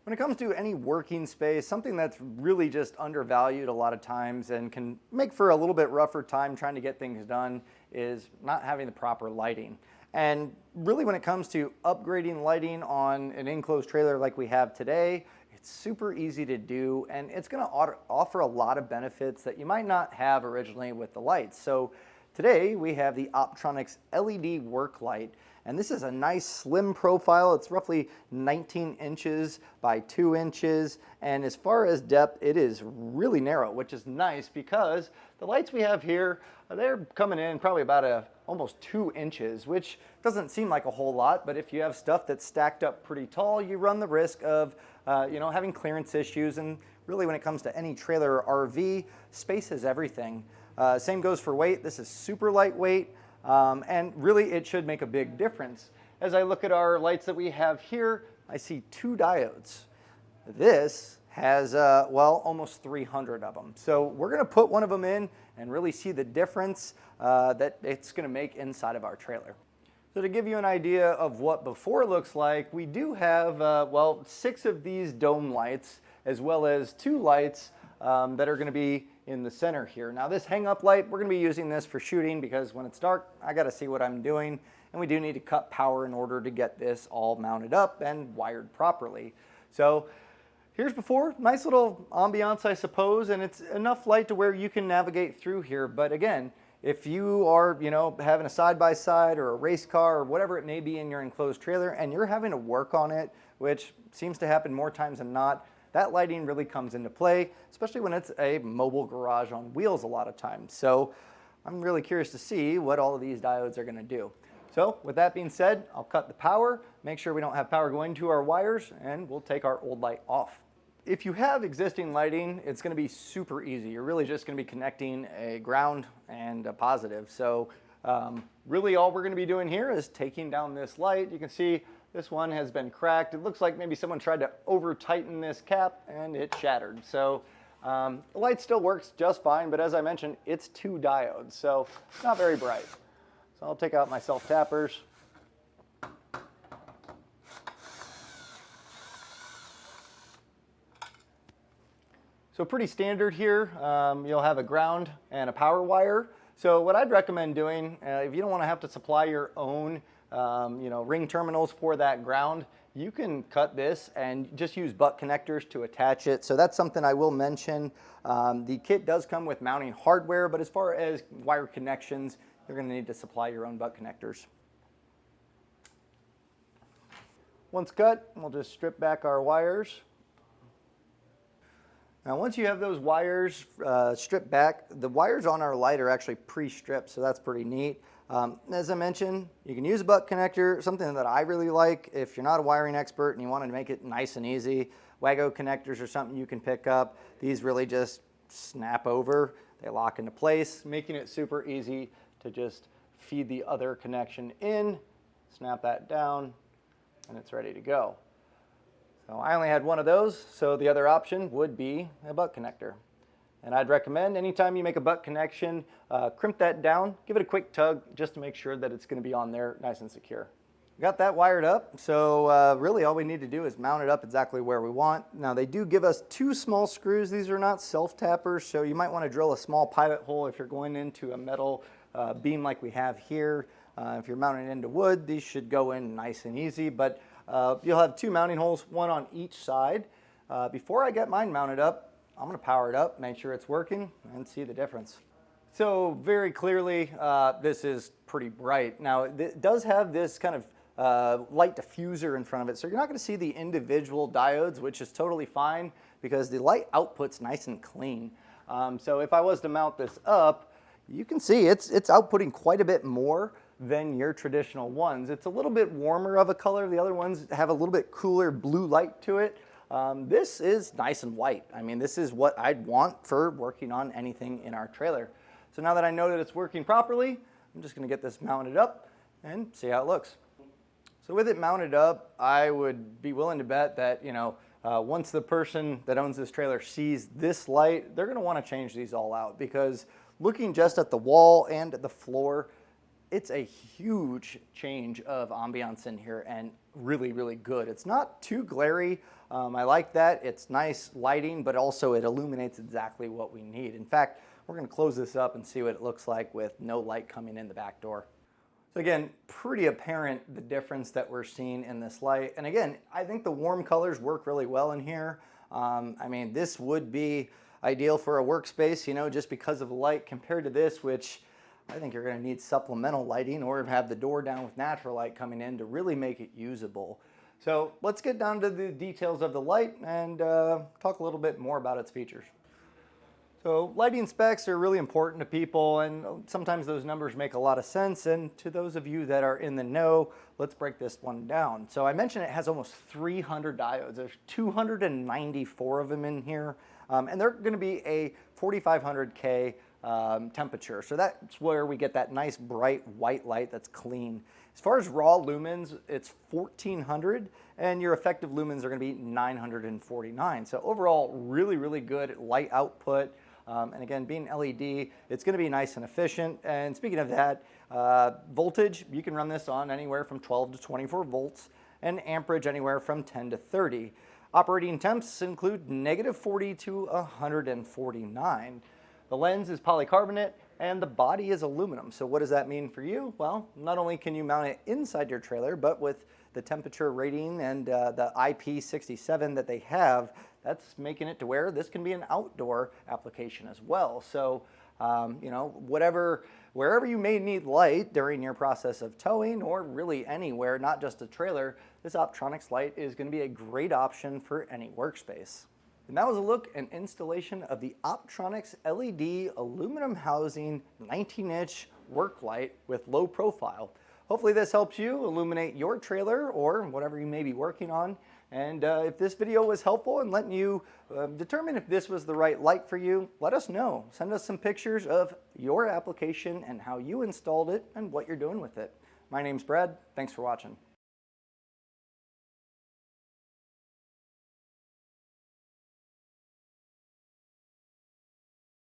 When it comes to any working space, something that's really just undervalued a lot of times and can make for a little bit rougher time trying to get things done is not having the proper lighting. And really when it comes to upgrading lighting on an enclosed trailer like we have today, it's super easy to do and it's going to offer a lot of benefits that you might not have originally with the lights. So today we have the Optronics LED Work Light. And this is a nice slim profile. It's roughly 19 inches by 2 inches. And as far as depth, it is really narrow, which is nice because the lights we have here, they're coming in probably about almost 2 inches, which doesn't seem like a whole lot. But if you have stuff that's stacked up pretty tall, you run the risk of having clearance issues. And really when it comes to any trailer or RV, space is everything. Same goes for weight. This is super lightweight. And really it should make a big difference. As I look at our lights that we have here, I see 2 diodes. This has, almost 300 of them. So we're going to put one of them in and really see the difference that it's going to make inside of our trailer. So to give you an idea of what before looks like, we do have, 6 of these dome lights as well as 2 lights that are going to be in the center here. Now this hang-up light, we're going to be using this for shooting because when it's dark, I got to see what I'm doing, and we do need to cut power in order to get this all mounted up and wired properly. So here's before, nice little ambiance I suppose, and it's enough light to where you can navigate through here. But again, if you are having a side-by-side or a race car or whatever it may be in your enclosed trailer and you're having to work on it, which seems to happen more times than not, that lighting really comes into play, especially when it's a mobile garage on wheels a lot of times. So I'm really curious to see what all of these diodes are going to do. So with that being said, I'll cut the power, make sure we don't have power going to our wires, and we'll take our old light off. If you have existing lighting, it's going to be super easy. You're really just going to be connecting a ground and a positive. So really all we're going to be doing here is taking down this light. You can see this one has been cracked. It looks like maybe someone tried to over tighten this cap and it shattered. So the light still works just fine, but as I mentioned, it's 2 diodes, so not very bright. So I'll take out my self-tappers. So pretty standard here. You'll have a ground and a power wire. So what I'd recommend doing, if you don't want to have to supply your own ring terminals for that ground, you can cut this and just use butt connectors to attach it. So that's something I will mention. The kit does come with mounting hardware, but as far as wire connections, you're going to need to supply your own butt connectors. Once cut, we'll just strip back our wires. Now once you have those wires stripped back, the wires on our light are actually pre-stripped, so that's pretty neat. As I mentioned, you can use a butt connector, something that I really like if you're not a wiring expert and you want to make it nice and easy. Wago connectors are something you can pick up. These really just snap over, they lock into place, making it super easy to just feed the other connection in, snap that down, and it's ready to go. So I only had one of those, so the other option would be a butt connector. And I'd recommend anytime you make a butt connection, crimp that down, give it a quick tug just to make sure that it's going to be on there nice and secure. Got that wired up, so really all we need to do is mount it up exactly where we want. Now they do give us 2 small screws. These are not self-tappers, so you might want to drill a small pilot hole if you're going into a metal beam like we have here. If you're mounting it into wood, these should go in nice and easy, but you'll have 2 mounting holes, one on each side. Before I get mine mounted up, I'm going to power it up, make sure it's working, and see the difference. So very clearly, this is pretty bright. Now it does have this kind of light diffuser in front of it, so you're not going to see the individual diodes, which is totally fine because the light output's nice and clean. So if I was to mount this up, you can see it's outputting quite a bit more than your traditional ones. It's a little bit warmer of a color. The other ones have a little bit cooler blue light to it. This is nice and white. I mean, this is what I'd want for working on anything in our trailer. So now that I know that it's working properly, I'm just going to get this mounted up and see how it looks. So with it mounted up, I would be willing to bet that, once the person that owns this trailer sees this light, they're going to want to change these all out, because looking just at the wall and at the floor, it's a huge change of ambiance in here, and really, really good. It's not too glary. I like that. It's nice lighting, but also it illuminates exactly what we need. In fact, we're going to close this up and see what it looks like with no light coming in the back door. So again, pretty apparent the difference that we're seeing in this light. And again, I think the warm colors work really well in here. I mean, this would be ideal for a workspace, you know, just because of the light compared to this, which I think you're going to need supplemental lighting or have the door down with natural light coming in to really make it usable. So let's get down to the details of the light and talk a little bit more about its features. So lighting specs are really important to people, and sometimes those numbers make a lot of sense. And to those of you that are in the know, let's break this one down. So I mentioned it has almost 300 diodes. There's 294 of them in here, and they're going to be a 4500K temperature. So that's where we get that nice bright white light that's clean. As far as raw lumens, it's 1400, and your effective lumens are going to be 949. So overall, really, really good light output. And again, being LED, it's going to be nice and efficient. And speaking of that, voltage, you can run this on anywhere from 12 to 24 volts, and amperage anywhere from 10 to 30. Operating temps include -40 to 149. The lens is polycarbonate and the body is aluminum. So what does that mean for you? Well, not only can you mount it inside your trailer, but with the temperature rating and the IP67 that they have, that's making it to where this can be an outdoor application as well. So, you know, wherever you may need light during your process of towing, or really anywhere, not just a trailer, this Optronics light is going to be a great option for any workspace. And that was a look and installation of the Optronics LED aluminum housing 19-inch work light with low profile. Hopefully this helps you illuminate your trailer or whatever you may be working on. And if this video was helpful in letting you determine if this was the right light for you, let us know. Send us some pictures of your application and how you installed it and what you're doing with it. My name's Brad. Thanks for watching.